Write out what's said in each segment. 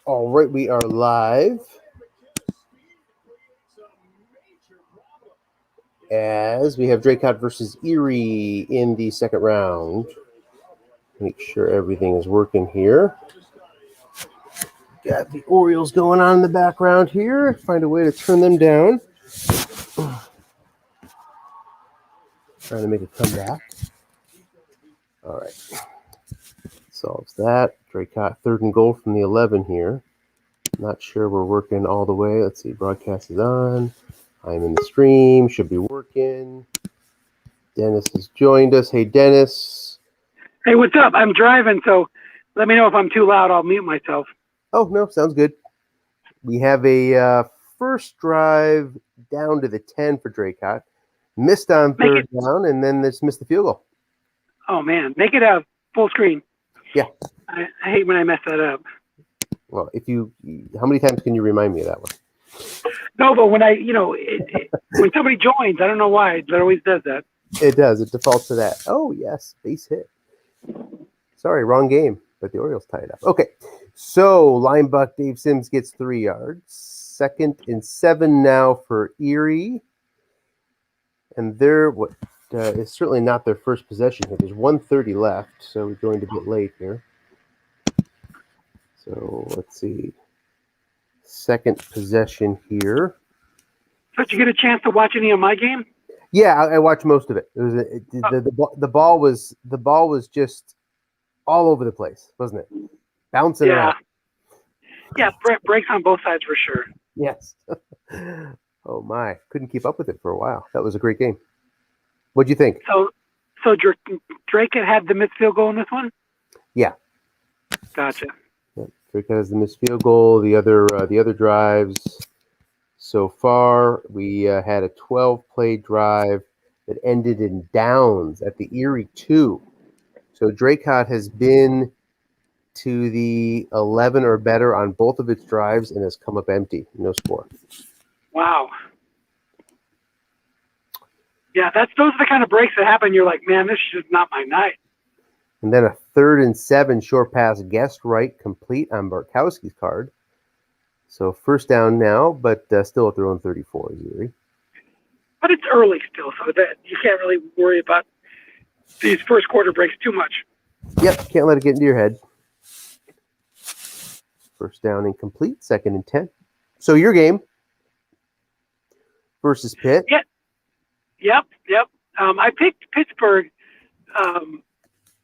All right, we are live. As we have Dracut versus Erie in the second round. Make sure everything is working here. Got the Orioles going on in the background here. Find a way to turn them down. Trying to make a comeback. All right. Solves that. Dracut third and goal from the 11 here. Not sure we're working all the way. Let's see. Broadcast is on. I'm in the stream. Should be working. Dennis has joined us. Hey, Dennis. Hey, what's up? I'm driving, so let me know if I'm too loud. I'll mute myself. Oh, no, sounds good. We have a first drive down to the 10 for Dracut. Missed on third down, and then just missed the field goal. Oh, man. Make it a full screen. Yeah. I hate when I mess that up. Well, how many times can you remind me of that one? No, but when when somebody joins, I don't know why, it always does that. It does. It defaults to that. Oh, yes. Base hit. Sorry, wrong game, but the Orioles tied it up. Okay. So, linebucker Dave Sims gets 3 yards. 2nd and 7 now for Erie. And it's certainly not their first possession here. There's 1:30 left, so we joined a bit late here. So, let's see. Second possession here. So did you get a chance to watch any of my game? Yeah, I watched most of it. It was the ball was just all over the place, wasn't it? Bouncing around. Yeah, breaks on both sides for sure. Yes. Oh my! Couldn't keep up with it for a while. That was a great game. What'd you think? So Dracut had the missed field goal in this one? Yeah. Gotcha. Yeah, Dracut has the missed field goal. The other drives. So far, we had a 12-play drive that ended in downs at the Erie 2. So Dracut has been to the 11 or better on both of its drives and has come up empty. No score. Wow. Yeah, those are the kind of breaks that happen. You're like, man, this is just not my night. And then a 3rd and 7 short pass guessed right complete on Barkowski's card. So first down now, but still at their own 34 is Erie. But it's early still, so that you can't really worry about these first quarter breaks too much. Yep, can't let it get into your head. First down incomplete, 2nd and 10. So your game versus Pitt. Yeah. Yep. I picked Pittsburgh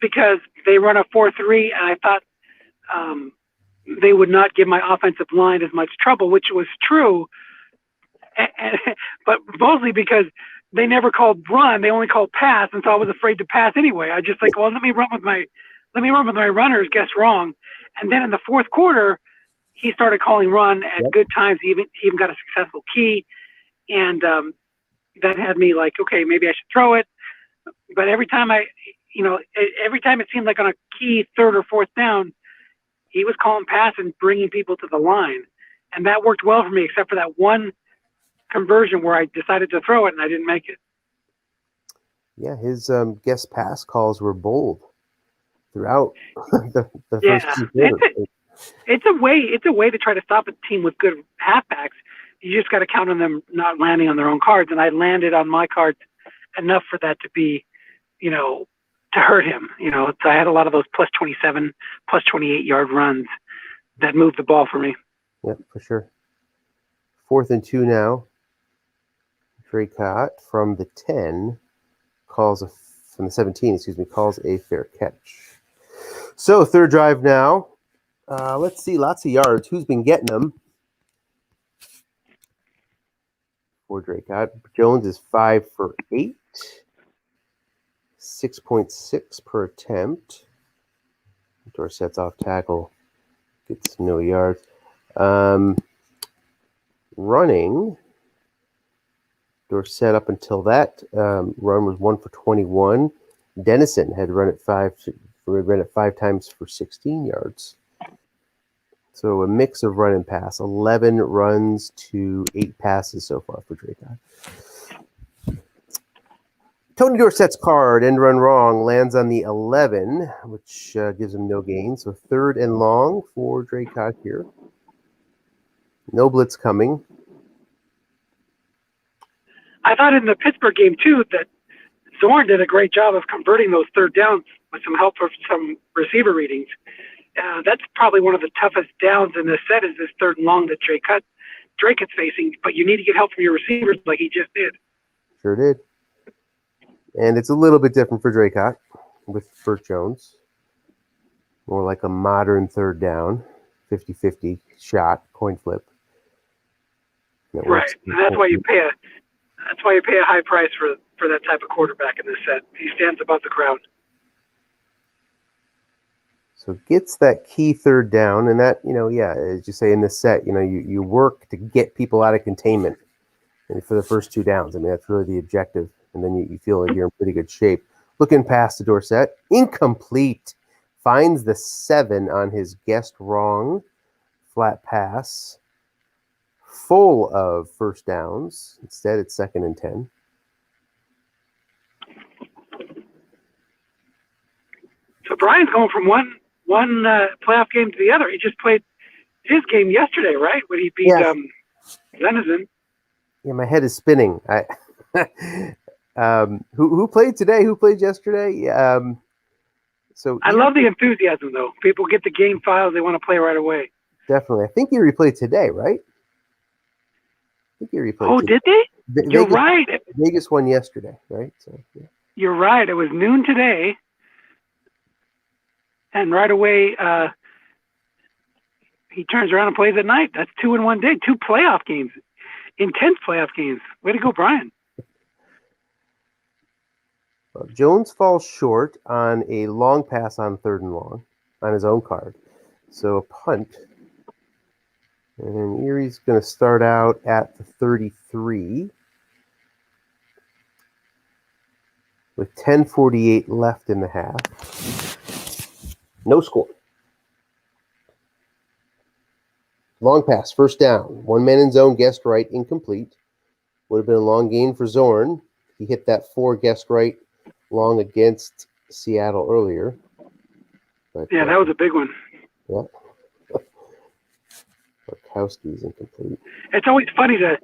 because they run a 4-3, and I thought they would not give my offensive line as much trouble, which was true. But mostly because they never called run; they only called pass, and so I was afraid to pass anyway. I just like, well, let me run with my runners. Guess wrong. And then in the fourth quarter, he started calling run at good times. He even got a successful key, and that had me like, okay, maybe I should throw it. But every time it seemed like on a key 3rd or 4th down, he was calling pass and bringing people to the line, and that worked well for me, except for that one conversion where I decided to throw it and I didn't make it. Yeah, his guest pass calls were bold throughout the first 2 quarters. It's a way to try to stop a team with good halfbacks. You just got to count on them not landing on their own cards, and I landed on my cards enough for that to be, to hurt him. So I had a lot of those plus 27, plus 28 yard runs that moved the ball for me. Yep, for sure. 4th and 2 now. Dracut from the 10 from the 17, calls a fair catch. So 3rd drive now. Let's see, lots of yards. Who's been getting them? For Dracut. Jones is 5 for 8. 6.6 per attempt. Dorsett's off tackle. Gets no yards. Running. Dorsett up until that run was 1 for 21. Dennison had run it 5 times for 16 yards. So a mix of run and pass. 11 runs to 8 passes so far for Dracut. Tony Dorsett's card, end run wrong, lands on the 11, which gives him no gain. So 3rd and long for Dracut here. No blitz coming. I thought in the Pittsburgh game, too, that Zorn did a great job of converting those third downs with some help from some receiver readings. That's probably one of the toughest downs in this set is this third and long that Dracut's facing, but you need to get help from your receivers like he just did. Sure did. And it's a little bit different for Dracut with Burt Jones. More like a modern third down, 50-50 shot, coin flip. Right, and that's why you pay a high price for that type of quarterback in this set. He stands above the crowd. So gets that key third down, and that, as you say in this set, you work to get people out of containment and for the first two downs. I mean, that's really the objective, and then you feel like you're in pretty good shape. Looking past to Dorsett, incomplete. Finds the 7 on his guessed wrong flat pass. Full of first downs. Instead, it's 2nd and 10. So Brian's going from one playoff game to the other. He just played his game yesterday, right? When he beat Denizen. Yeah, my head is spinning. Who played today? Who played yesterday? I love the enthusiasm, though. People get the game files; they want to play right away. Definitely. I think Erie played today, right? Erie played today. Did they? You're right. Vegas won yesterday, right? So, yeah. You're right. It was noon today. And right away, he turns around and plays at night. That's 2 in one day. 2 playoff games. Intense playoff games. Way to go, Brian. Well, Jones falls short on a long pass on 3rd and long on his own card. So a punt. And Erie's going to start out at the 33 with 10:48 left in the half. No score. Long pass, first down. One man in zone, guessed right, incomplete. Would have been a long gain for Zorn. He hit that 4 guessed right long against Seattle earlier. But, that was a big one. Yeah. Barkowski's incomplete. It's always funny to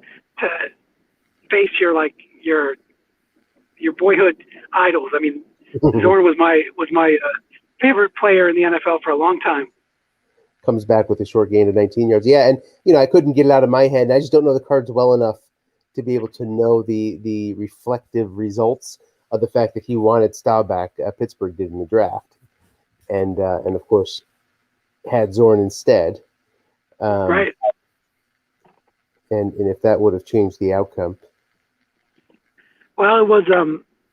face your boyhood idols. I mean, Zorn was my favorite player in the NFL for a long time. Comes back with a short gain of 19 yards. Yeah, and I couldn't get it out of my head. I just don't know the cards well enough to be able to know the reflective results of the fact that he wanted Staubach, Pittsburgh did in the draft, and of course had Zorn instead. Right. And if that would have changed the outcome. Well, it was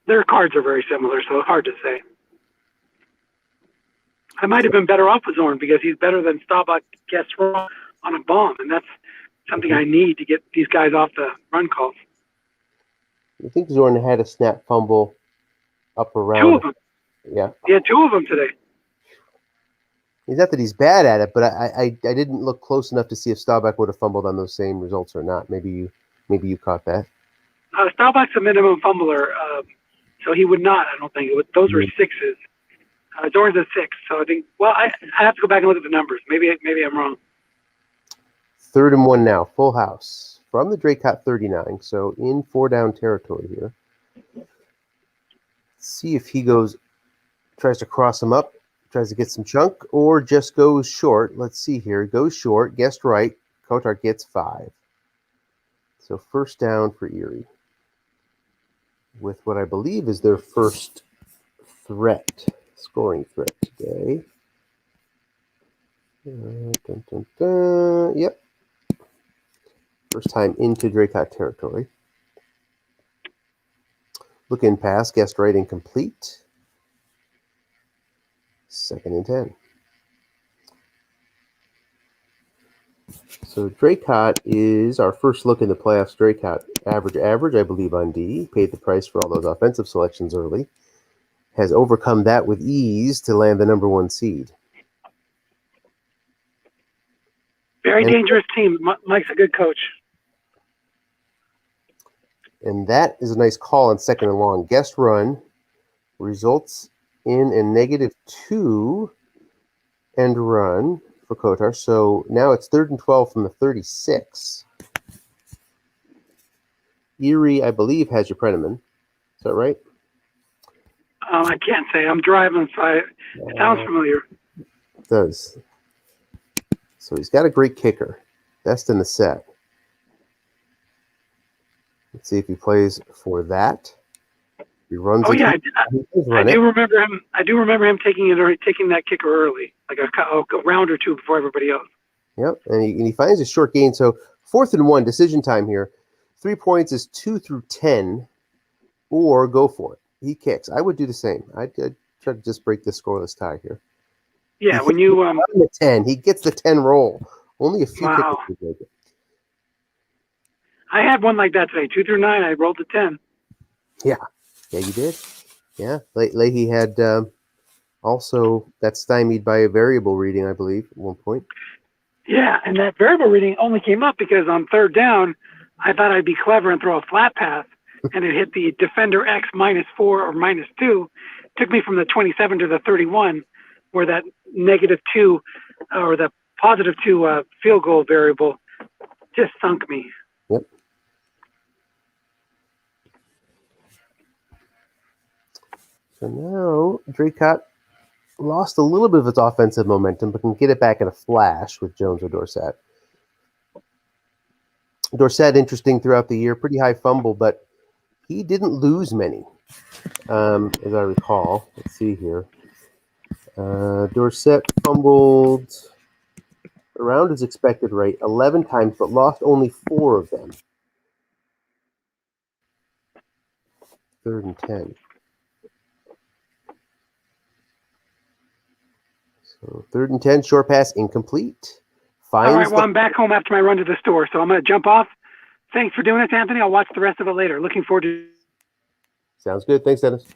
their cards are very similar, so hard to say. I might have been better off with Zorn because he's better than Staubach gets wrong on a bomb, and that's something I need to get these guys off the run calls. I think Zorn had a snap fumble up around. 2 of them. Yeah. Yeah, 2 of them today. It's not that he's bad at it, but I didn't look close enough to see if Staubach would have fumbled on those same results or not. Maybe you caught that. Staubach's a minimum fumbler, so he would not. I don't think those were 6s. Zorn's a 6, so I think. Well, I have to go back and look at the numbers. Maybe I'm wrong. 3rd and 1 now, full house from the Dracut 39. So in 4-down territory here. Let's see if he tries to cross him up, tries to get some chunk, or just goes short. Let's see here. Goes short, guessed right. Kotar gets 5. So first down for Erie with what I believe is their first scoring threat today. Yep. First time into Dracut territory. Looking pass, guessed right, incomplete. 2nd and 10. So Dracut is our first look in the playoffs. Dracut average, I believe, on D. Paid the price for all those offensive selections early. Has overcome that with ease to land the number 1 seed. Very dangerous team. Mike's a good coach. And that is a nice call on 2nd and long. Guessed run results in a -2 and run for Kotar. So now it's 3rd and 12 from the 36. Erie, I believe, has your Preneman. Is that right? I can't say. I'm driving, so it sounds familiar. It does. So he's got a great kicker. Best in the set. Let's see if he plays for that. He runs. Oh it. yeah, I do it. remember him. I do remember him taking that kicker early, like a round or two before everybody else. Yep, and he finds a short gain. So 4th and 1, decision time here. 3 points is 2 through 10, or go for it. He kicks. I would do the same. I'd try to just break this scoreless tie here. Yeah, when you the 10, he gets the 10 roll. Only a few wow. kickers would make it. I had one like that today. 2 through 9. I rolled a 10. Yeah, you did. Yeah, Leahy had also that stymied by a variable reading, I believe, at one point. Yeah, and that variable reading only came up because on 3rd down, I thought I'd be clever and throw a flat pass, and it hit the defender X -4 or -2. Took me from the 27 to the 31, where that -2 or the +2 field goal variable just sunk me. Yep. So now Dracut lost a little bit of its offensive momentum, but can get it back in a flash with Jones or Dorsett. Dorsett, interesting throughout the year, pretty high fumble, but he didn't lose many, as I recall. Let's see here. Dorsett fumbled around his expected rate 11 times, but lost only 4 of them. 3rd and 10. So 3rd and 10, short pass, incomplete. All right, well, I'm back home after my run to the store, so I'm going to jump off. Thanks for doing this, Anthony. I'll watch the rest of it later. Looking forward to. Sounds good. Thanks, Dennis.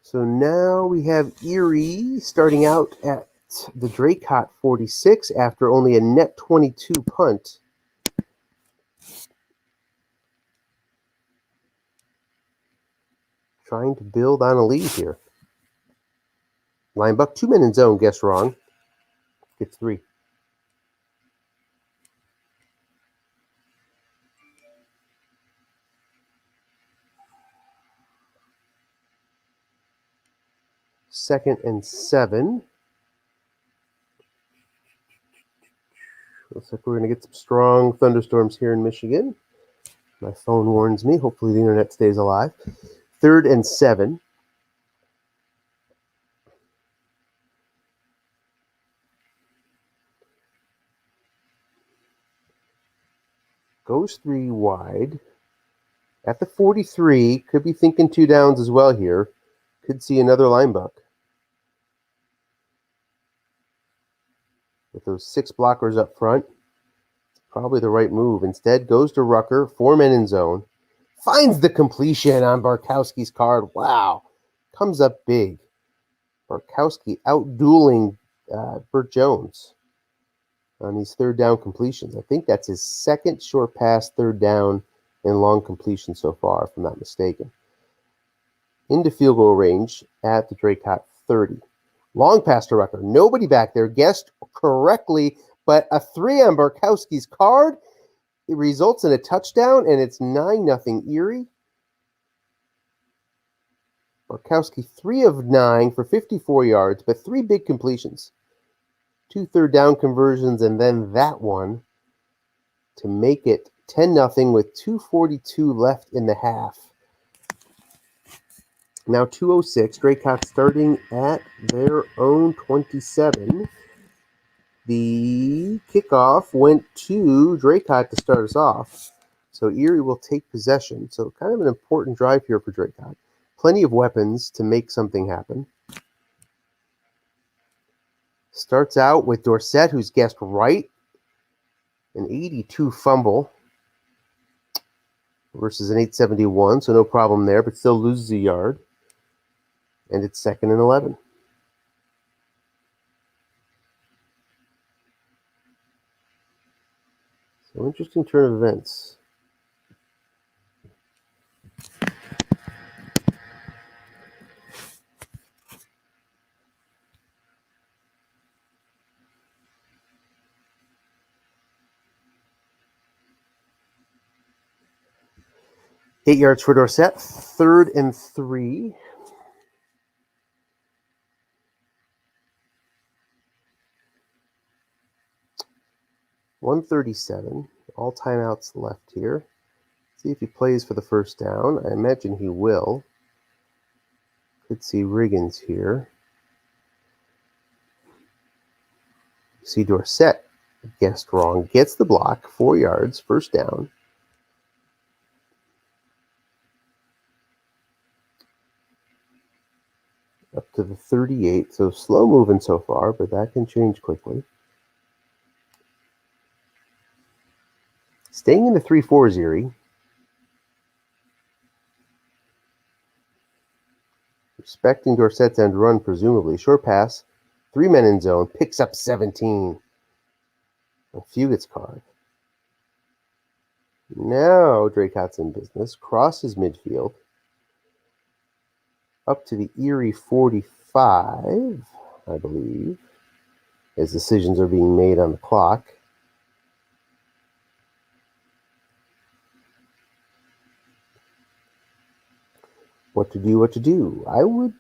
So now we have Erie starting out at the Dracut 46 after only a net 22 punt. Trying to build on a lead here. Linebuck, 2 men in zone, guess wrong. Gets 3. Second and 7. Looks like we're going to get some strong thunderstorms here in Michigan. My phone warns me. Hopefully the internet stays alive. 3rd and 7. Goes 3 wide. At the 43, could be thinking 2 downs as well here. Could see another linebuck. With those 6 blockers up front, probably the right move. Instead, goes to Rucker, 4 men in zone. Finds the completion on Barkowski's card. Wow. Comes up big. Barkowski out-dueling Burt Jones on these 3rd down completions. I think that's his 2nd short pass, 3rd down, and long completion so far, if I'm not mistaken. Into field goal range at the Dracut 30. Long pass to Rucker. Nobody back there. Guessed correctly, but a 3 on Barkowski's card. It results in a touchdown, and it's 9-0 Erie. Barkowski 3 of 9 for 54 yards, but 3 big completions. 2 third down conversions, and then that one to make it 10-0 with 2:42 left in the half. Now 2:06, Dracut starting at their own 27. The kickoff went to Dracut to start us off. So Erie will take possession. So kind of an important drive here for Dracut. Plenty of weapons to make something happen. Starts out with Dorsett, who's guessed right. An 82 fumble versus an 871, so no problem there, but still loses a yard. And it's 2nd and 11. So interesting turn of events. 8 yards for Dorsett. 3rd and 3. .137. All timeouts left here. See if he plays for the first down. I imagine he will. Could see Riggins here. See Dorsett guessed wrong. Gets the block. 4 yards. First down. Up to the 38. So slow moving so far, but that can change quickly. Staying in the 3-4s, Erie. Respecting Dorsett's end run, presumably. Short pass. 3 men in zone. Picks up 17. A few gets caught. Now Dracut's in business. Crosses midfield. Up to the Erie 45, I believe, as decisions are being made on the clock. What to do. I would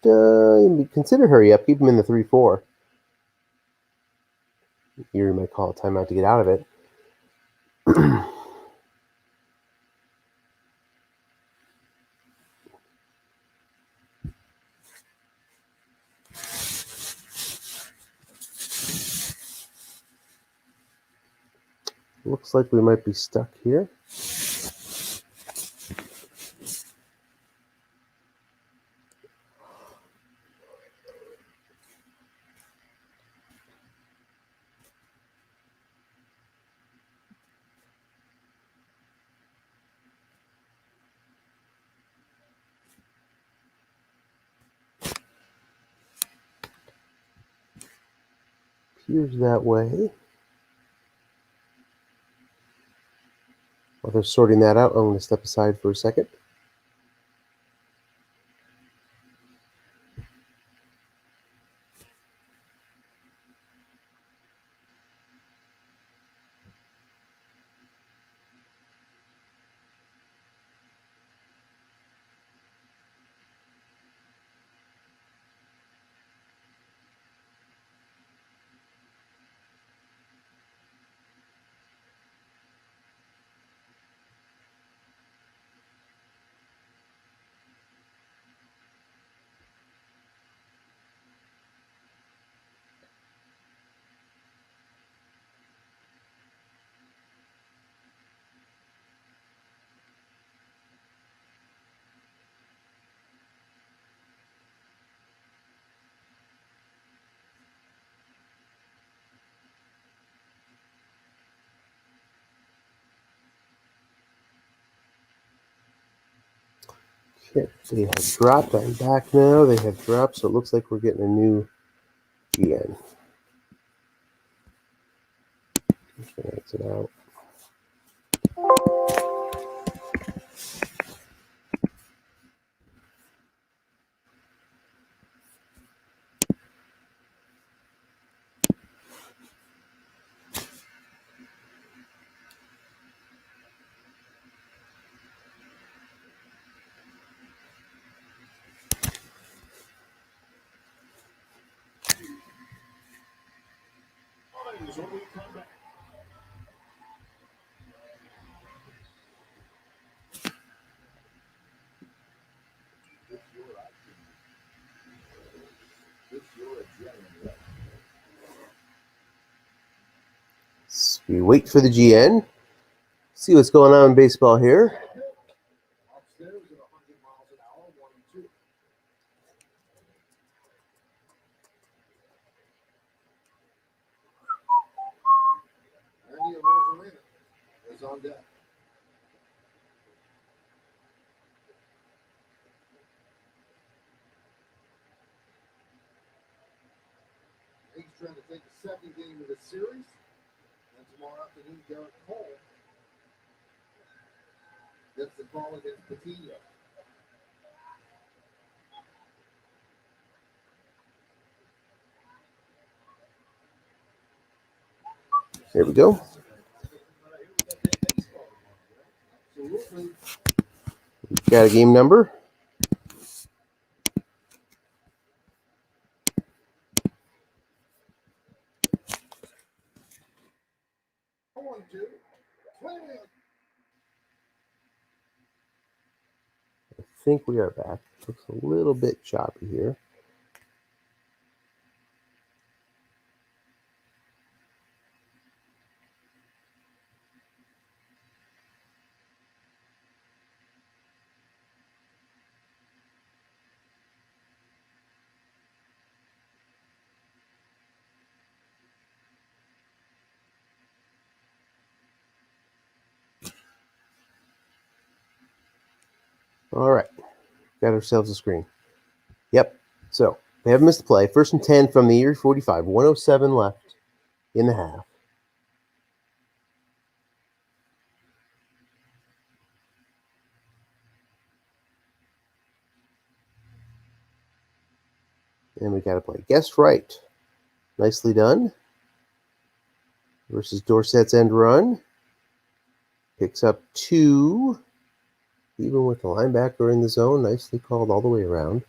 consider hurry up. Keep him in the 3-4. Erie might call a timeout to get out of it. Looks like we might be stuck here. Appears that way. While they're sorting that out, I'm going to step aside for a second. Okay, they have dropped. I'm back now. They have dropped, so it looks like we're getting a new GN. Just going to exit out. So we wait for the GN. See what's going on in baseball here. On deck. He's trying to take the second game of the series, and tomorrow afternoon, Garrett Cole gets the call against Patino. Here we go. Got a game number? I think we are back. Looks a little bit choppy here. All right. Got ourselves a screen. Yep. So they haven't missed a play. 1st and 10 from the Erie 45. 107 left in the half. And we got to play. Guess right. Nicely done. Versus Dorsett's end run. Picks up 2. Even with the linebacker in the zone. Nicely called all the way around.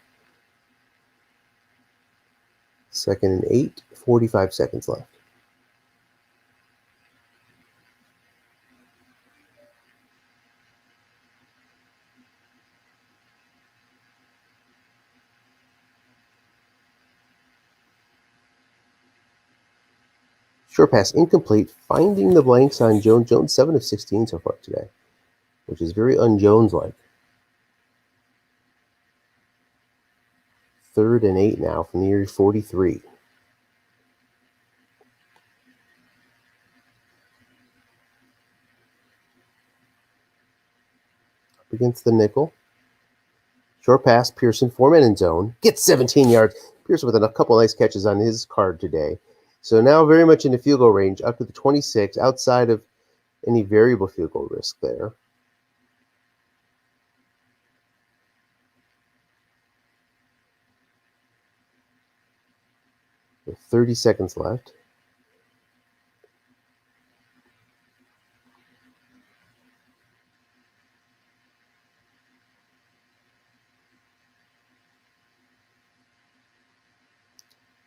2nd and 8. 45 seconds left. Short pass incomplete. Finding the blanks on Jones. Jones 7 of 16 so far today, which is very un-Jones-like. 3rd and 8 now from the Erie 43. Up against the nickel. Short pass, Pearson, 4-man in zone. Gets 17 yards. Pearson with a couple nice catches on his card today. So now very much in the field goal range, up to the 26, outside of any variable field goal risk there. With 30 seconds left.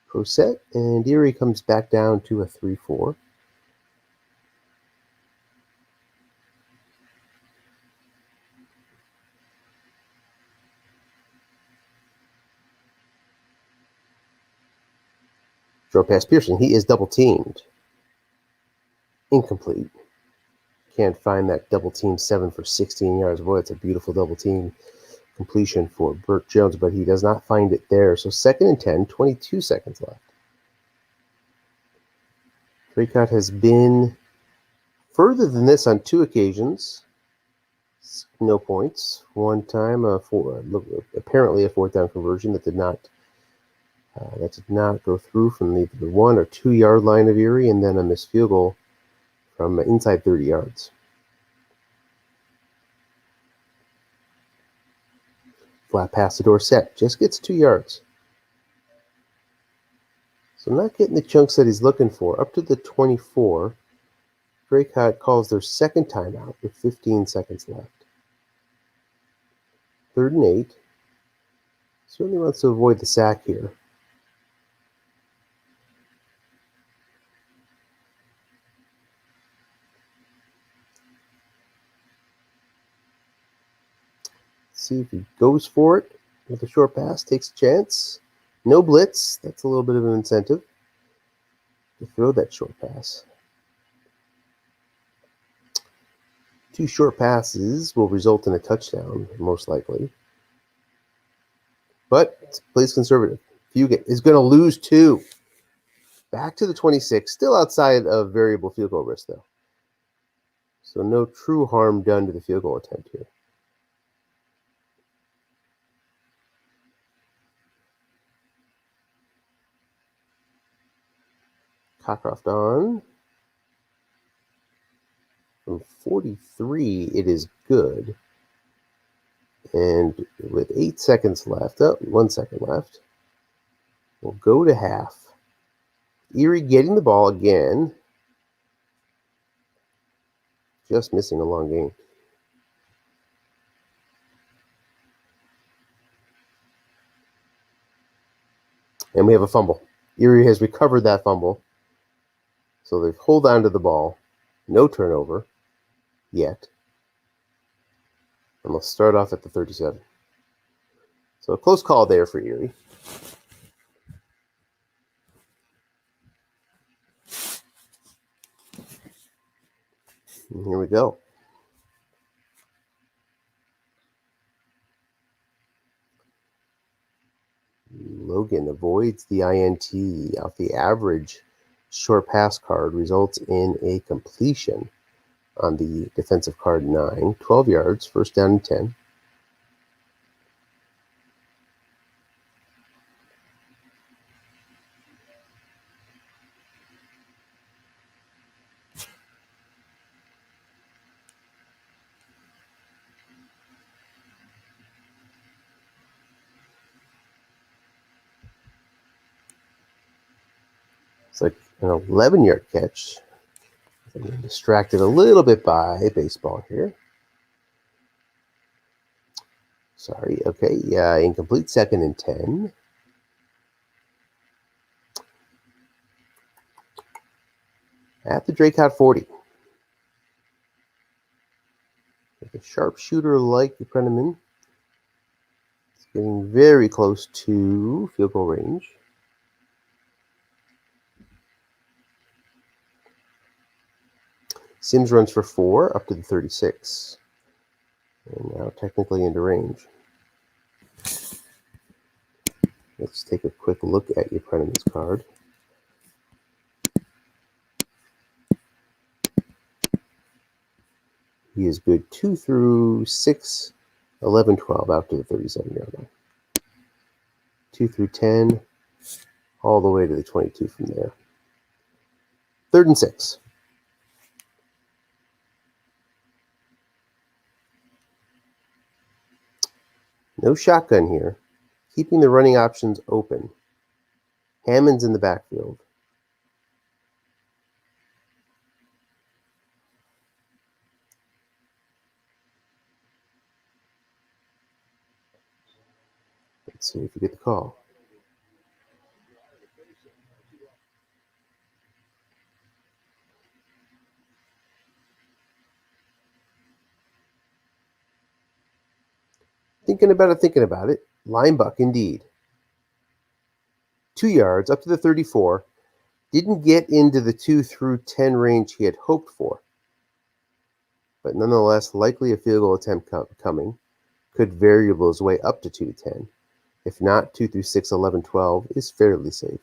Pro set, and Erie comes back down to a 3-4. Short pass Pearson. He is double teamed. Incomplete. Can't find that double team 7 for 16 yards. Boy, it's a beautiful double team completion for Burt Jones, but he does not find it there. So 2nd and 10, 22 seconds left. Dracut has been further than this on 2 occasions. No points. One time, apparently a 4th down conversion that did not go through from the 1 or 2 yard line of Erie, and then a missed field goal from inside 30 yards. Flat pass to Dorsett. Just gets 2 yards. So not getting the chunks that he's looking for. Up to the 24. Dracut calls their 2nd timeout with 15 seconds left. 3rd and 8. Certainly wants to avoid the sack here. See if he goes for it with a short pass, takes a chance. No blitz. That's a little bit of an incentive to throw that short pass. 2 short passes will result in a touchdown, most likely. But plays conservative. Fugate is going to lose 2. Back to the 26, still outside of variable field goal risk, though. So no true harm done to the field goal attempt here. Cockcroft on. From 43, it is good. And with 8 seconds left, 1 second left, we'll go to half. Erie getting the ball again. Just missing a long gain. And we have a fumble. Erie has recovered that fumble. So they've hold on to the ball. No turnover yet. And we'll start off at the 37. So a close call there for Erie. And here we go. Logan avoids the INT off the average short pass card, results in a completion on the defensive card 9, 12 yards, first down and 10. It's like an 11-yard catch. I'm distracted a little bit by baseball here. Sorry. Okay. Yeah. Incomplete. Second and 10. At the Dracut 40. Like a sharpshooter like Brenneman. It's getting very close to field goal range. Sims runs for 4 up to the 36. And now technically into range. Let's take a quick look at Brenneman's card. He is good 2 through 6, 11, 12 out to the 37-yard line. 2 through 10, all the way to the 22 from there. 3rd and 6. No shotgun here. Keeping the running options open. Hammond's in the backfield. Let's see if you get the call. Thinking about it. Line buck indeed. 2 yards up to the 34. Didn't get into the 2 through 10 range he had hoped for. But nonetheless, likely a field goal attempt coming. Could variable his way up to 2 to 10. If not, 2 through 6, 11, 12 is fairly safe.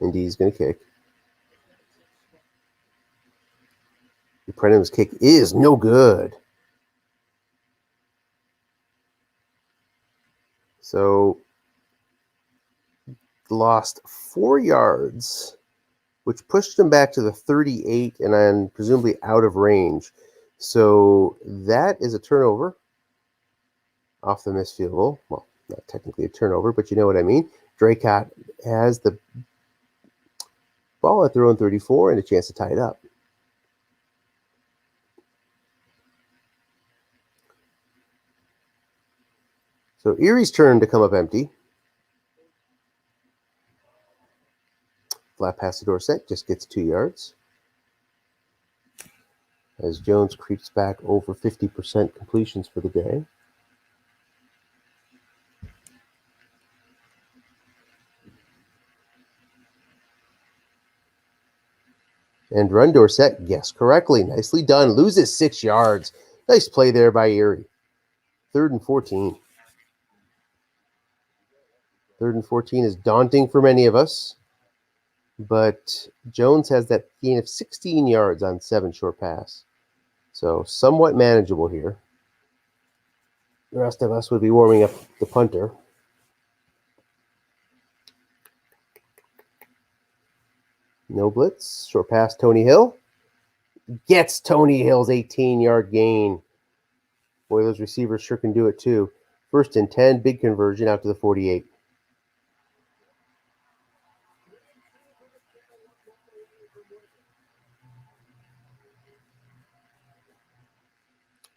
Indeed, he's going to kick. Brenneman's kick is no good. So, lost 4 yards, which pushed him back to the 38 and then presumably out of range. So, that is a turnover off the missed field goal. Well, not technically a turnover, but you know what I mean. Dracut has the ball at their own 34 and a chance to tie it up. So Erie's turn to come up empty. Flat pass to Dorsett, just gets 2 yards. As Jones creeps back over 50% completions for the day. And run Dorsett, guessed correctly. Nicely done. Loses 6 yards. Nice play there by Erie. 3rd and 14. 3rd and 14 is daunting for many of us. But Jones has that gain of 16 yards on 7 short pass. So somewhat manageable here. The rest of us would be warming up the punter. No blitz. Short pass, Tony Hill. Gets Tony Hill's 18-yard gain. Boy, those receivers sure can do it too. 1st and 10, big conversion out to the 48.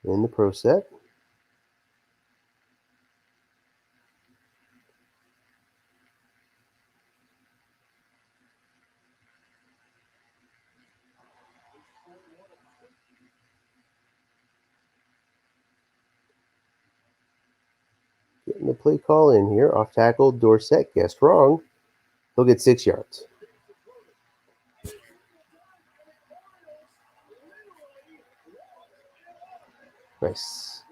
in the pro set. Getting the play call in here. Off tackle, Dorsett, guessed wrong. He'll get 6 yards. Nice.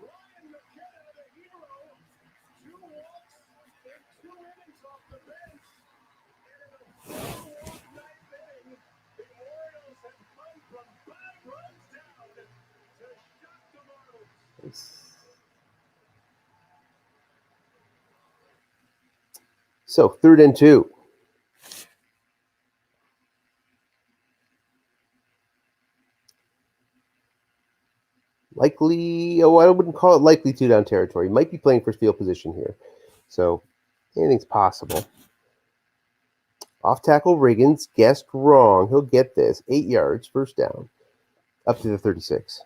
So 3rd and 2. Likely, I wouldn't call it likely 2-down territory. Might be playing for field position here. So anything's possible. Off tackle, Riggins, guessed wrong. He'll get this. 8 yards, 1st down. Up to the 36.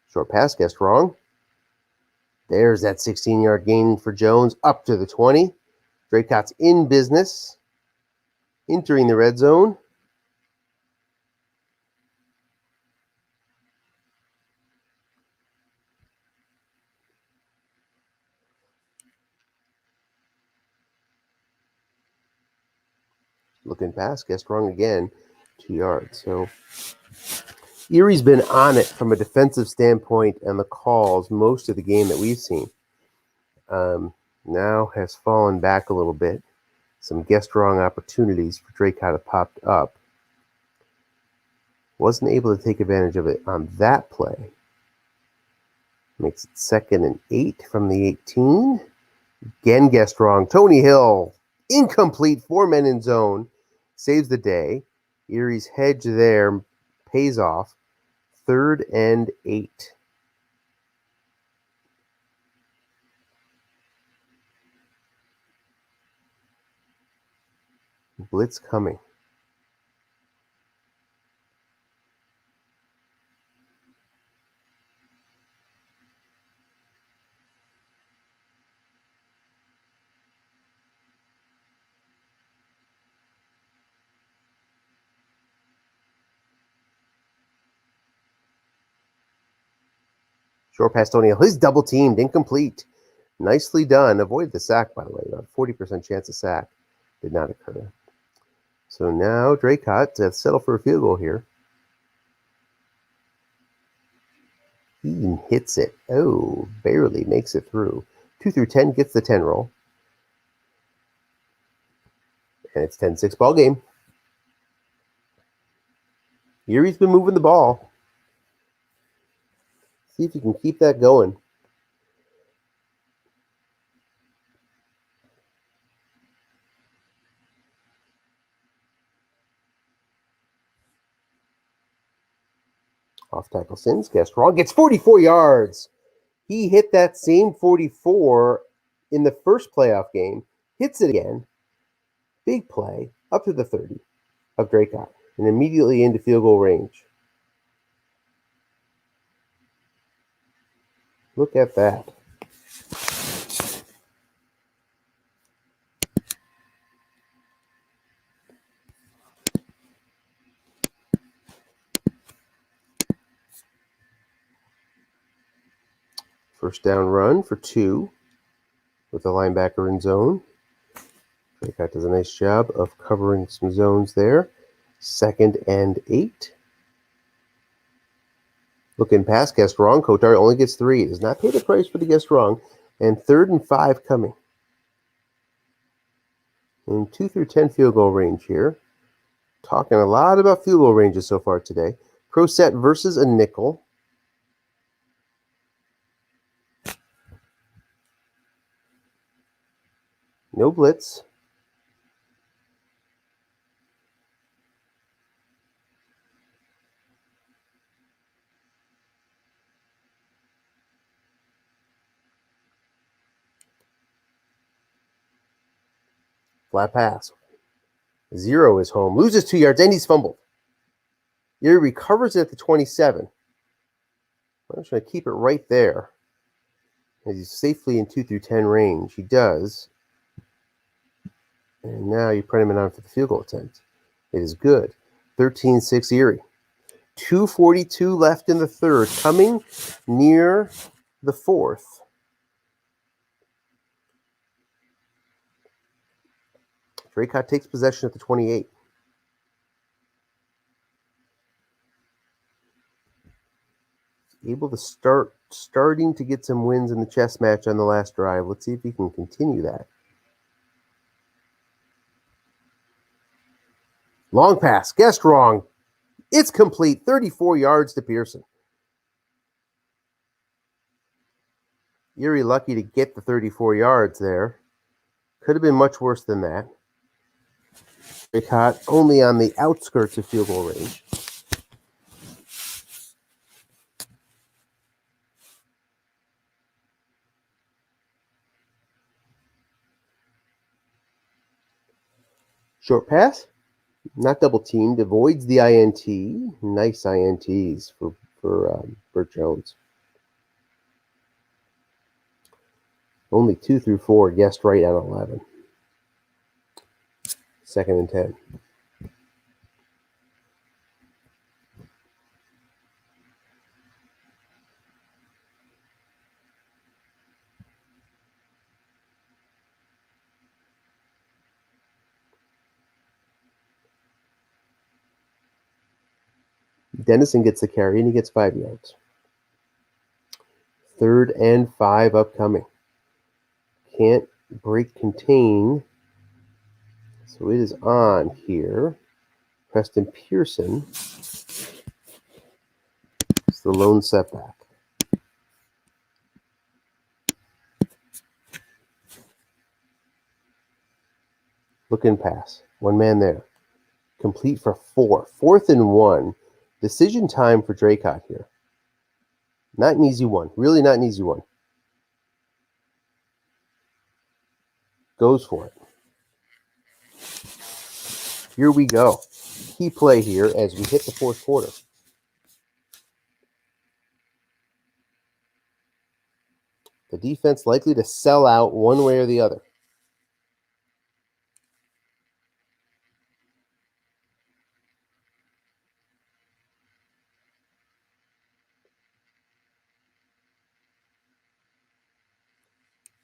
Short pass, guessed wrong. There's that 16-yard gain for Jones, up to the 20. Dracut's in business, entering the red zone. Looking pass, guessed wrong again, 2 yards. So Erie's been on it from a defensive standpoint and the calls most of the game that we've seen. Now has fallen back a little bit. Some guessed wrong opportunities for Dracut have popped up. Wasn't able to take advantage of it on that play. Makes it 2nd and 8 from the 18. Again, guessed wrong. Tony Hill, incomplete, 4 men in zone, saves the day. Erie's hedge there pays off. 3rd and 8. Blitz coming. Short pass, Tony Hill. He's double teamed, incomplete. Nicely done. Avoided the sack, by the way. About a 40% chance of sack. Did not occur. So now Dracut to settle for a field goal here. He hits it. Oh, barely makes it through. 2 through 10 gets the 10 roll. And it's 10-6 ball game. Erie's been moving the ball. See if you can keep that going. Off tackle Sims, guessed wrong. Gets 44 yards. He hit that same 44 in the first playoff game. Hits it again. Big play. Up to the 30 of Dracut. And immediately into field goal range. Look at that. First down run for 2 with the linebacker in zone. Dracut does a nice job of covering some zones there. 2nd and 8. Looking pass, guessed wrong. Kotar only gets 3. Does not pay the price for the guessed wrong. And 3rd and 5 coming. In 2 through 10 field goal range here. Talking a lot about field goal ranges so far today. Pro set versus a nickel. No blitz. Flat pass. 0 is home. Loses 2 yards, and he's fumbled. Erie recovers it at the 27. I'm just going to keep it right there. As he's safely in 2 through 10 range. He does. And now you put him in on for the field goal attempt. It is good. 13-6 Erie. 2:42 left in the third. Coming near the fourth. Dracut takes possession at the 28. Able to starting to get some wins in the chess match on the last drive. Let's see if he can continue that. Long pass. Guessed wrong. It's complete. 34 yards to Pearson. Erie lucky to get the 34 yards there. Could have been much worse than that. Dracut only on the outskirts of field goal range. Short pass. Not double teamed. Avoids the INT. Nice INTs for Burt Jones. Only 2 through 4 guessed right on 11. 2nd and 10. Dennison gets the carry and he gets 5 yards. 3rd and 5 upcoming. Can't break contain. So it is on here. Preston Pearson. It's the lone setback. Looking pass. One man there. Complete for 4. 4th and 1. Decision time for Dracut here. Not an easy one. Really not an easy one. Goes for it. Here we go. Key play here as we hit the 4th quarter. The defense likely to sell out one way or the other.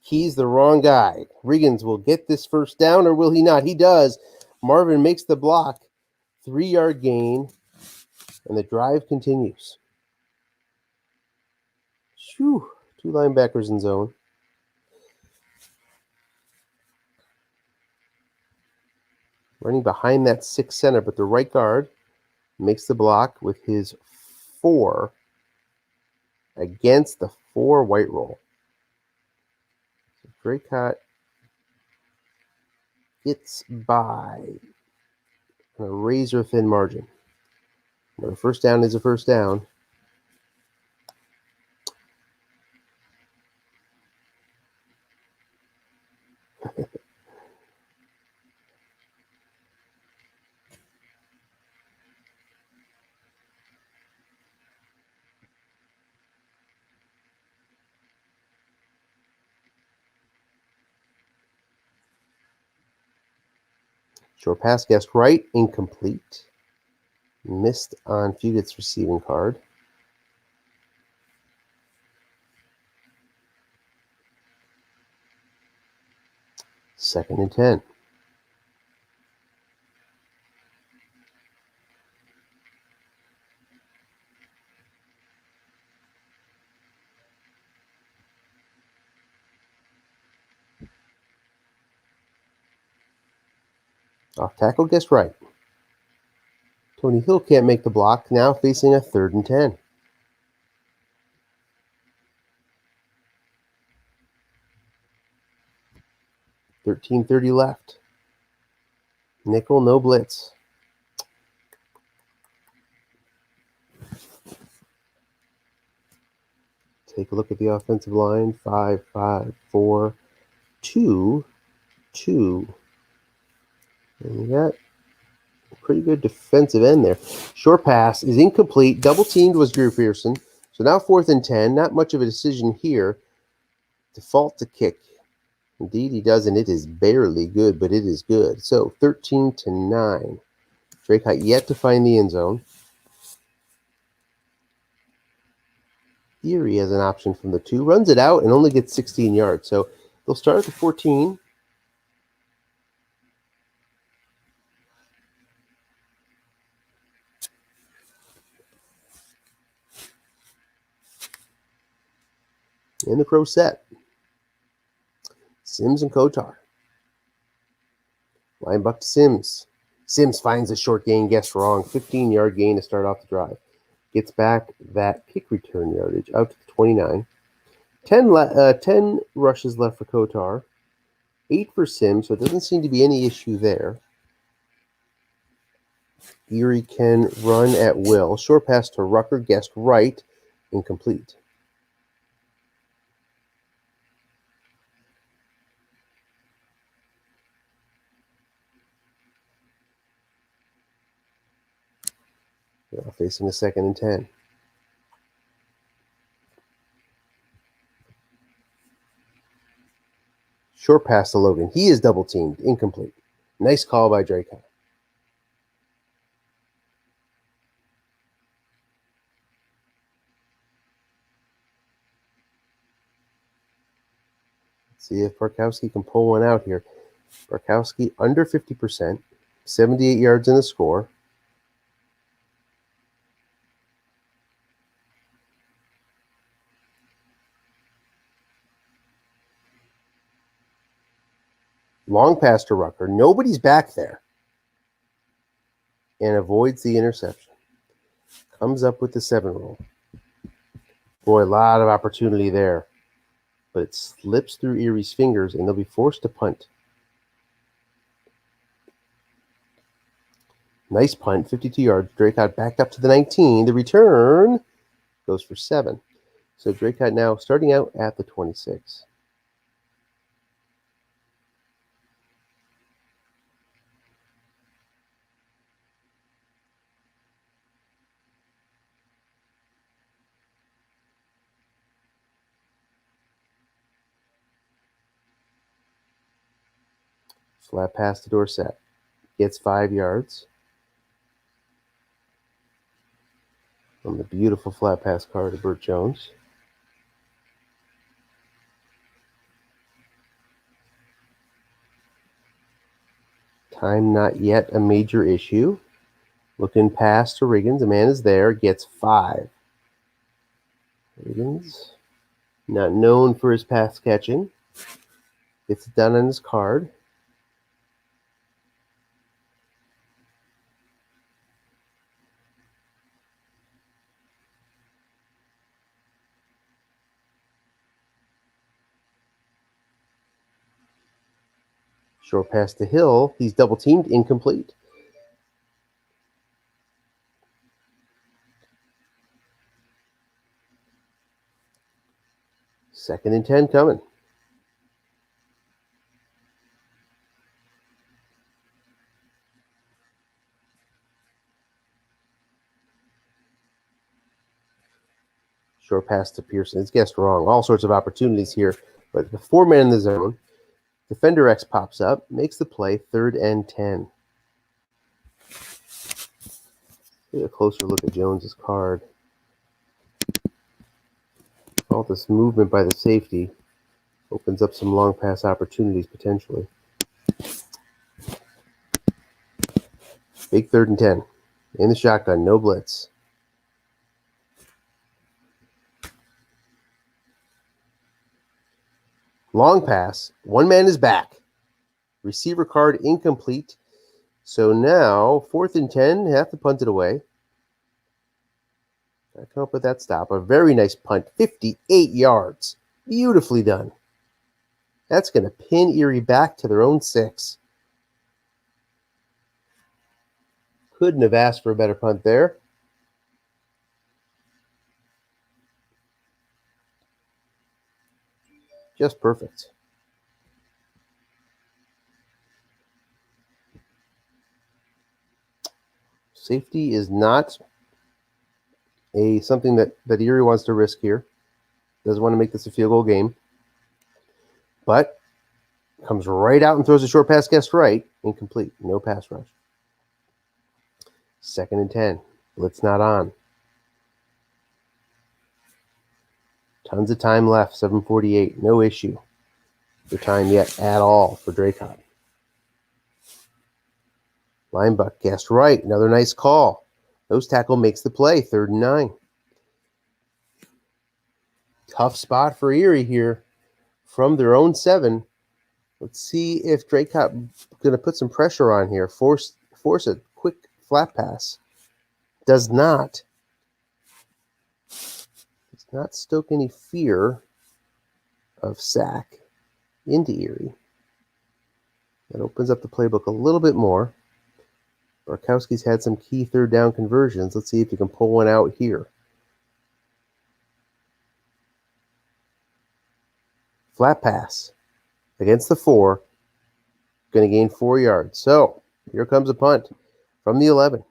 He's the wrong guy. Riggins will get this first down, or will he not? He does. Marvin makes the block. 3-yard gain, and the drive continues. Whew. 2 linebackers in zone. Running behind that 6 center, but the right guard makes the block with his 4 against the 4 white roll. Dracut gets by on a razor-thin margin. But a first down is a first down. Short pass guessed right, incomplete. Missed on Fugett's receiving card. Second and 10. Off tackle guessed right. Tony Hill can't make the block, now facing a 3rd and 10. $13:30 left. Nickel, no blitz. Take a look at the offensive line. 5, 5, 4, 2, 2. And you got a pretty good defensive end there. Short pass is incomplete. Double teamed was Drew Pearson. So now 4th and 10. Not much of a decision here. Default to kick. Indeed, he does, and it is barely good, but it is good. So 13-9. Dracut yet to find the end zone. Erie has an option from the 2. Runs it out and only gets 16 yards. So they'll start at the 14. In the pro set. Sims and Kotar. Linebuck to Sims. Sims finds a short gain, guessed wrong. 15-yard gain to start off the drive. Gets back that kick return yardage out to the 29. 10 rushes left for Kotar. 8 for Sims, so it doesn't seem to be any issue there. Erie can run at will. Short pass to Rucker, guessed right, incomplete. They're facing a 2nd and 10. Short pass to Logan. He is double teamed. Incomplete. Nice call by Dracut. Let's see if Barkowski can pull one out here. Barkowski under 50%. 78 yards in the score. Long pass to Rucker. Nobody's back there. And avoids the interception. Comes up with the 7 roll. Boy, a lot of opportunity there. But it slips through Erie's fingers, and they'll be forced to punt. Nice punt, 52 yards. Dracut backed up to the 19. The return goes for 7. So Dracut now starting out at the 26. Flat pass to Dorsett. Gets 5 yards. From the beautiful flat pass card to Burt Jones. Time not yet a major issue. Looking pass to Riggins. A man is there. Gets 5. Riggins, not known for his pass catching. Gets it done on his card. Short pass to Hill. He's double teamed. Incomplete. Second and 10 coming. Short pass to Pearson. It's guessed wrong. All sorts of opportunities here. But the 4-man in the zone. Defender X pops up. Makes the play. 3rd and 10. Get a closer look at Jones's card. All this movement by the safety opens up some long pass opportunities potentially. Big 3rd and 10. In the shotgun. No blitz. Long pass. 1 man is back. Receiver card incomplete. So now, 4th and 10, have to punt it away. I come up with that stop. A very nice punt. 58 yards. Beautifully done. That's going to pin Erie back to their own 6. Couldn't have asked for a better punt there. Just perfect. Safety is not something that Erie wants to risk here. Doesn't want to make this a field goal game. But comes right out and throws a short pass, guessed right. Incomplete. No pass rush. 2nd and 10. Blitz not on. Tons of time left. 7:48. No issue for time yet at all for Dracut. Linebuck guessed right. Another nice call. Nose tackle makes the play. 3rd and 9. Tough spot for Erie here from their own 7. Let's see if Dracut going to put some pressure on here. Force a quick flat pass. Does not. Does not stoke any fear of sack into Erie. That opens up the playbook a little bit more. Barkowski's had some key 3rd down conversions. Let's see if he can pull one out here. Flat pass against the 4. Going to gain 4 yards. So here comes a punt from the 11.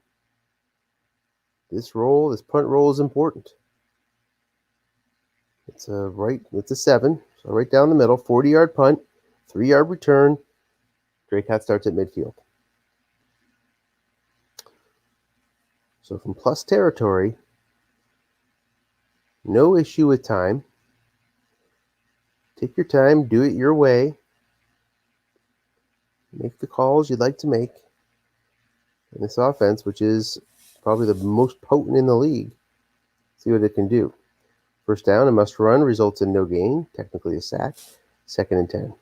This punt roll is important. It's a 7. So right down the middle, 40-yard punt, 3-yard return. Dracut starts at midfield. So from plus territory, no issue with time. Take your time, do it your way. Make the calls you'd like to make in this offense, which is probably the most potent in the league. See what it can do. 1st down, a must run, results in no gain, technically a sack. 2nd and 10.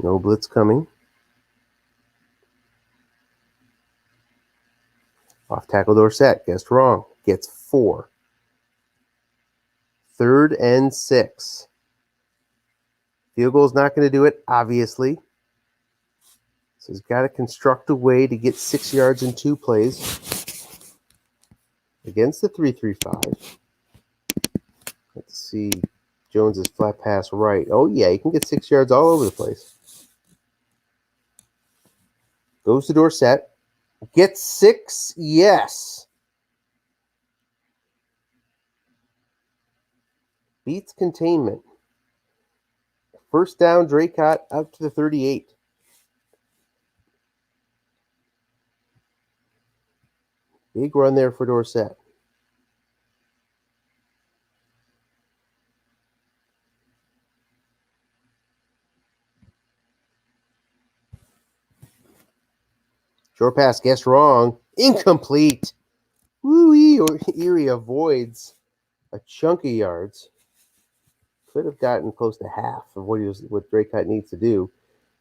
No blitz coming. Off tackle Dorsett. Guessed wrong. Gets 4. 3rd and 6. Field goal is not going to do it, obviously. So he's got to construct a way to get 6 yards in 2 plays against the 3-3-5. Let's see. Jones's flat pass right. Oh, yeah, he can get 6 yards all over the place. Goes to Dorsett. Gets 6. Yes. Beats containment. 1st down, Dracut up to the 38. Big run there for Dorsett. Short pass, guessed wrong. Incomplete. Woo-wee, or Erie avoids a chunk of yards. Could have gotten close to half of what Dracut needs to do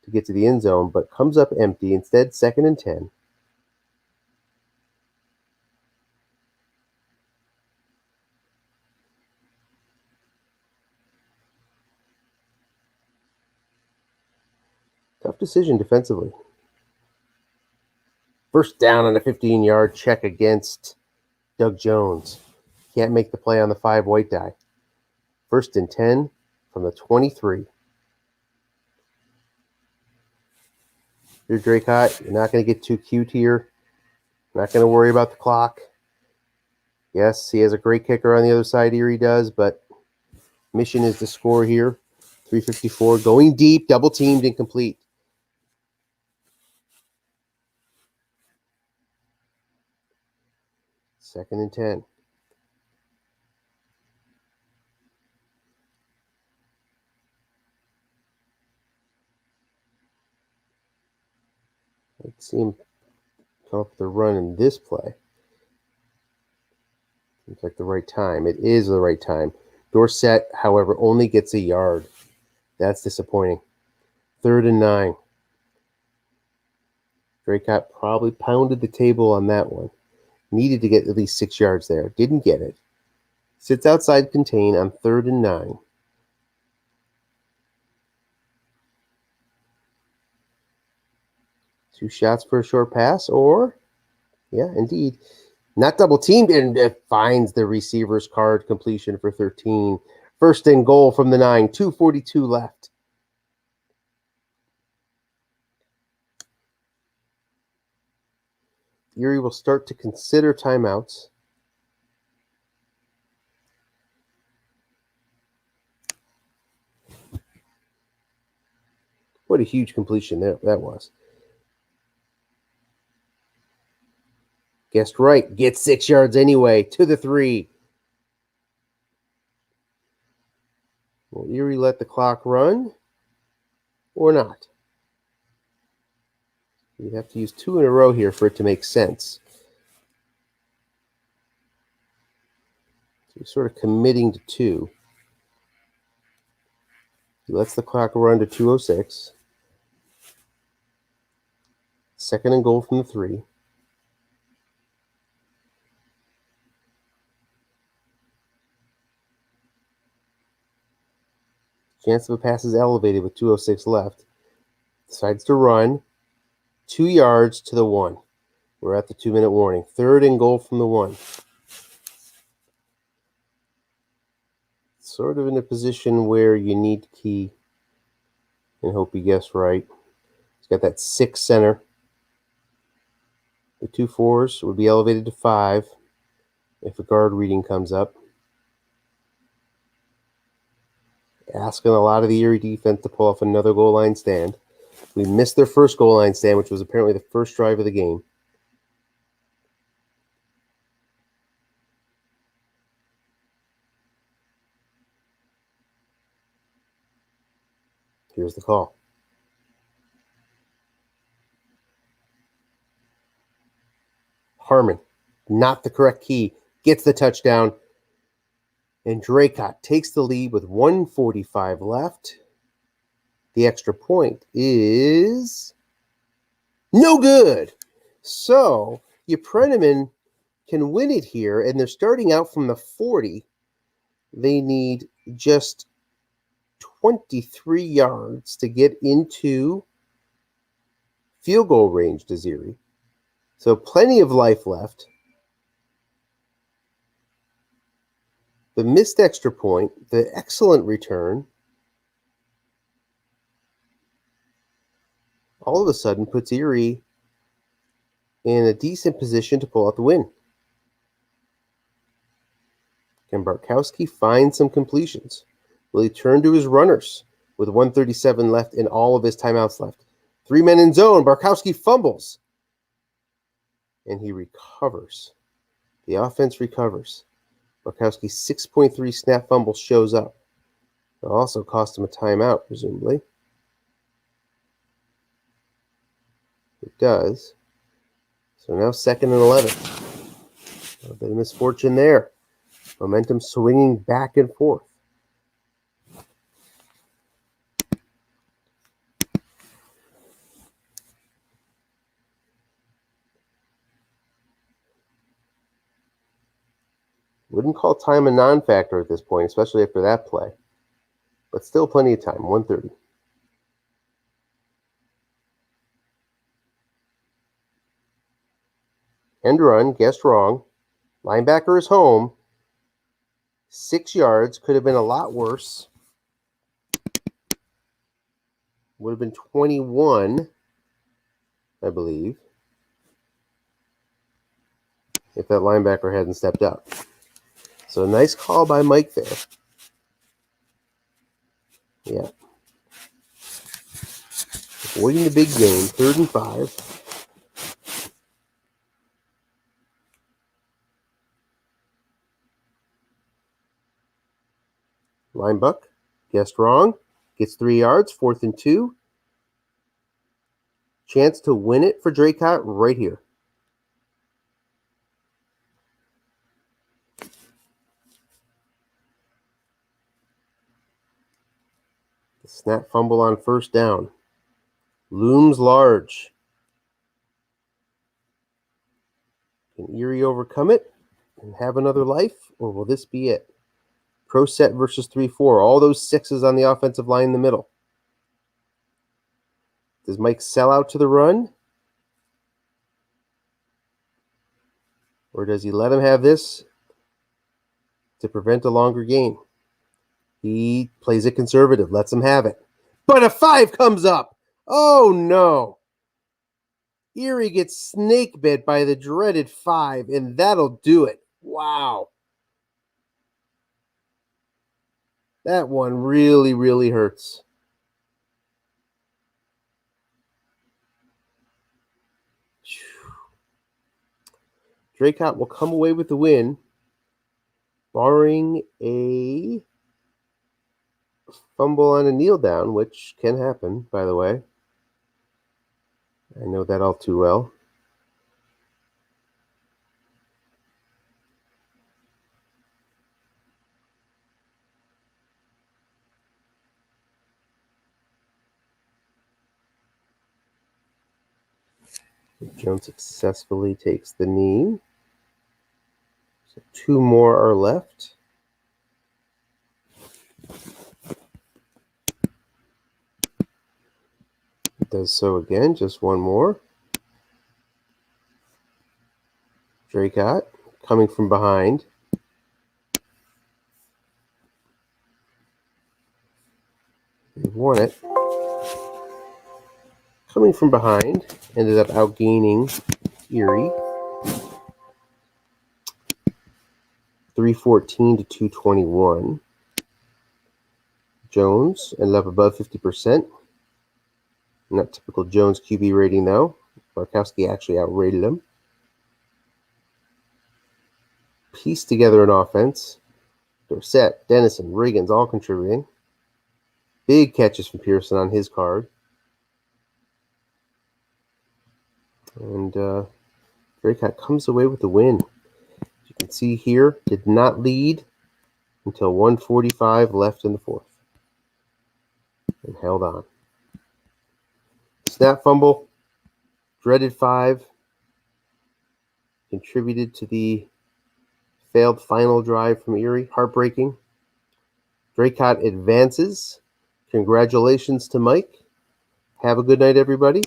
to get to the end zone, but comes up empty. Instead, 2nd and 10. Tough decision defensively. 1st down on a 15-yard check against Doug Jones. Can't make the play on the 5 white die. 1st and 10 from the 23. You're Dracut. You're not going to get too cute here. Not going to worry about the clock. Yes, he has a great kicker on the other side. Erie does, but mission is to score here. 3:54 going deep, double teamed, incomplete. Second and 10. Let's see him come up with a run in this play. Seems like the right time. It is the right time. Dorsett, however, only gets a yard. That's disappointing. 3rd and 9. Dracut probably pounded the table on that one. Needed to get at least 6 yards there. Didn't get it. Sits outside contain on 3rd and 9. Two shots for a short pass, or Yeah, indeed. Not double teamed, and it finds the receiver's card. Completion for 13. First and goal from the 9. 2:42 left. Erie will start to consider timeouts. What a huge completion that was. Guessed right. Gets 6 yards anyway. To the 3. Will Erie let the clock run or not? You'd have to use 2 in a row here for it to make sense. So you're sort of committing to 2. He lets the clock run to 2:06. Second and goal from the 3. Chance of a pass is elevated with 2:06 left. Decides to run. 2 yards to the 1. We're at the 2-minute warning. Third and goal from the 1. Sort of in a position where you need to key and hope you guess right. He's got that 6 center. The 2 4s would be elevated to 5 if a guard reading comes up. Asking a lot of the Erie defense to pull off another goal line stand. We missed their first goal line stand, which was apparently the first drive of the game. Here's the call. Harmon, not the correct key, gets the touchdown. And Dracut takes the lead with 1:45 left. The extra point is no good. So Yprenneman can win it here, and they're starting out from the 40. They need just 23 yards to get into field goal range to Erie. So plenty of life left. The missed extra point, the excellent return, all of a sudden puts Erie in a decent position to pull out the win. Can Barkowski find some completions? Will he turn to his runners with 1:37 left and all of his timeouts left? 3 men in zone. Barkowski fumbles. And he recovers. The offense recovers. Barkowski's 6.3 snap fumble shows up. It also cost him a timeout, presumably. It does. So now 2nd and 11. A little bit of misfortune there. Momentum swinging back and forth. Wouldn't call time a non-factor at this point, especially after that play. But still plenty of time, 1:30. End run, guessed wrong. Linebacker is home. 6 yards, could have been a lot worse. Would have been 21, I believe, if that linebacker hadn't stepped up. So nice call by Mike there. Yeah. Avoiding the big game, 3rd and 5. Linebuck, guessed wrong. Gets 3 yards, 4th and 2. Chance to win it for Dracut right here. The snap fumble on 1st down. Looms large. Can Erie overcome it and have another life, or will this be it? Pro set versus 3-4. All those 6s on the offensive line in the middle. Does Mike sell out to the run? Or does he let him have this to prevent a longer game? He plays it conservative, lets him have it. But a 5 comes up. Oh, no. Erie gets snake bit by the dreaded 5, and that'll do it. Wow. That one really, really hurts. Dracut will come away with the win, barring a fumble on a kneel down, which can happen, by the way. I know that all too well. Jones successfully takes the knee. So 2 more are left. It does so again, just 1 more. Dracut coming from behind. They've won it. Coming from behind, ended up outgaining Erie. 314 to 221. Jones ended up above 50%. Not typical Jones QB rating, though. Barkowski actually outrated him. Pieced together an offense. Dorsett, Dennison, Riggins all contributing. Big catches from Pearson on his card. And Dracut comes away with the win. As you can see here, did not lead until 1:45 left in the 4th. And held on. Snap fumble, dreaded 5, contributed to the failed final drive from Erie. Heartbreaking. Dracut advances. Congratulations to Mike. Have a good night, everybody.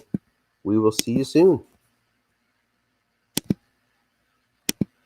We will see you soon.